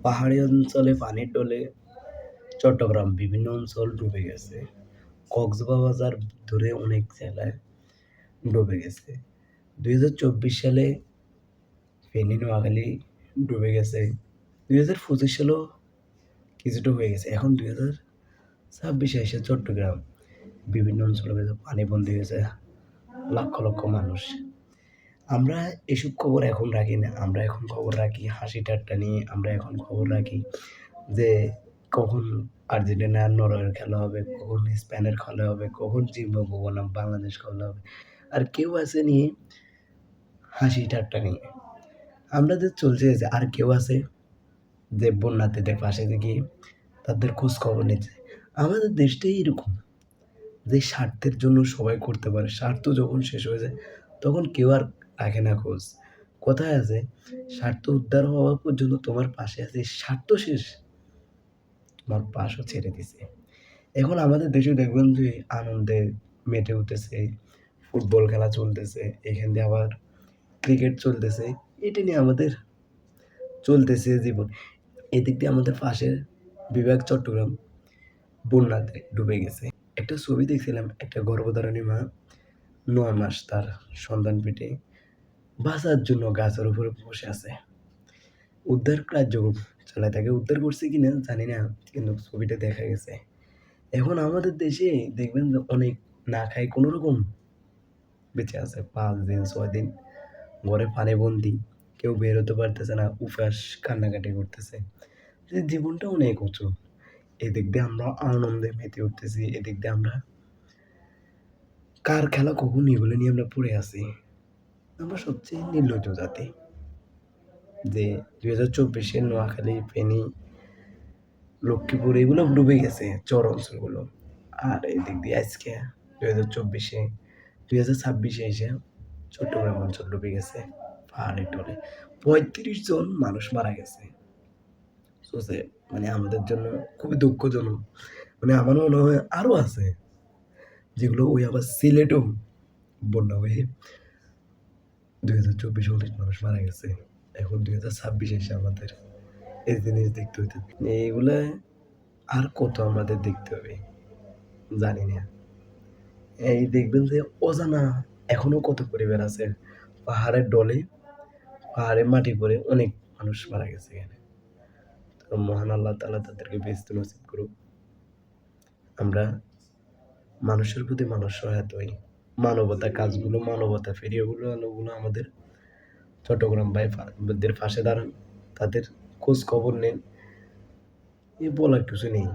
পাহাড়ি অঞ্চলে পানির ঢলে চট্টগ্রাম বিভিন্ন অঞ্চল ডুবে গেছে। কক্সবাজার ধরে অনেক জেলায় ডুবে গেছে। ২০২৪ সালে ফেনী, নোয়াখালী ডুবে গেছে। ২০২৫ সালেও কিছুটা হয়ে গেছে। এখন ২০২৬ এসে চট্টগ্রাম বিভিন্ন অঞ্চলে পানিবন্দী হয়েছে লক্ষ লক্ষ মানুষ। আমরা এসব খবর এখন রাখি না। আমরা এখন খবর রাখি হাসি ঠাট্টা নিয়ে। আমরা এখন খবর রাখি যে কখন আর্জেন্টিনা আর নরওয়ের খেলা হবে, কখন স্পেনের খেলা হবে, কখন জিম্বাবুয়ে বনাম বাংলাদেশ খেলা হবে। আর কেউ আছে নিয়ে হাসি ঠাট্টা নিয়ে। আমাদের চলছে যে আর কেউ আছে যে বন্যার্থীদের পাশে গিয়ে তাদের খোঁজ খবর নিচ্ছে। আমাদের দেশটাই এরকম যে স্বার্থের জন্য সবাই করতে পারে। স্বার্থ যখন শেষ হয়ে যায় তখন কেউ আর রাখে না খোঁজ। কথায় আছে স্বার্থ উদ্ধার হওয়া পর্যন্ত তোমার পাশে আছে, স্বার্থ শেষ তোমার পাশও ছেড়ে দিছে। এখন আমাদের দেশে দেখবেন যে আনন্দে মেতে উঠেছে, ফুটবল খেলা চলতেছে, এখান দিয়ে আবার ক্রিকেট চলতেছে। এটা নিয়ে আমাদের চলতেছে জীবন। এদিক দিয়ে আমাদের পাশের বিভাগ চট্টগ্রাম বন্যাতে ডুবে গেছে। একটা ছবি দেখছিলাম, একটা গর্ভধারিণী মা ৯ মাস তার সন্তান পেটে বাঁচার জন্য গাছের উপরে বসে আছে। উদ্ধার কার্যক্রম চালায়, তাকে উদ্ধার করছে কিনা জানি না, কিন্তু ছবিটা দেখা গেছে। এখন আমাদের দেশে দেখবেন যে অনেক না খায় কোনোরকম বেঁচে আছে ৫ দিন ৬ দিন ঘরে পানিবন্দী, কেউ বের হতে পারতেছে না, উপাস কান্নাকাটি করতেছে। যে জীবনটা অনেক উঁচু। এদিক দিয়ে আমরা আনন্দে মেতে উঠতেছি, এদিক দিয়ে আমরা কার খেলা কখন এগুলো নিয়ে আমরা পড়ে আছি। আমরা সবচেয়ে নির্লজ্জ জাতি যে ২০২৪-এ নোয়াখালী, ফেনী, লক্ষ্মীপুর এগুলো ডুবে গেছে চর অঞ্চলগুলো। আর এদিক দিয়ে আজকে ২০২৪-এ ২০২৬-এ এসে চট্টগ্রাম অঞ্চল ডুবে গেছে পাহাড়ে ঢলে। ৩৫ জন মানুষ মারা গেছে। সোচে মানে আমাদের জন্য খুবই দুঃখজনক। মানে আমার মনে হয় আরও আছে যেগুলো ওই আবার সিলেটেও বন্যা হয়ে ২০২৪-এ অনেক মানুষ মারা গেছে। এখন ২০২৬ এসে আমাদের এই জিনিস দেখতে হইতেছে। এইগুলা আর কত আমাদের দেখতে হবে জানি না। এই দেখবেন যে অজানা এখনো কত পরিবার আছে পাহাড়ের ঢলে, পাহাড়ে মাটি পড়ে অনেক মানুষ মারা গেছে এখানে। তো মহান আল্লাহ তাআলা তাদেরকে বেহেশত নসিব করুক। আমরা মানুষের প্রতি মানুষ সহায়তা হই। মানবতা কাজগুলো, মানবতা ফিরিয়ে ওগুলো আমাদের চট্টগ্রাম ভাইদের পাশে দাঁড়ান, তাদের খোঁজ খবর নেন। বলার কিছু নেই।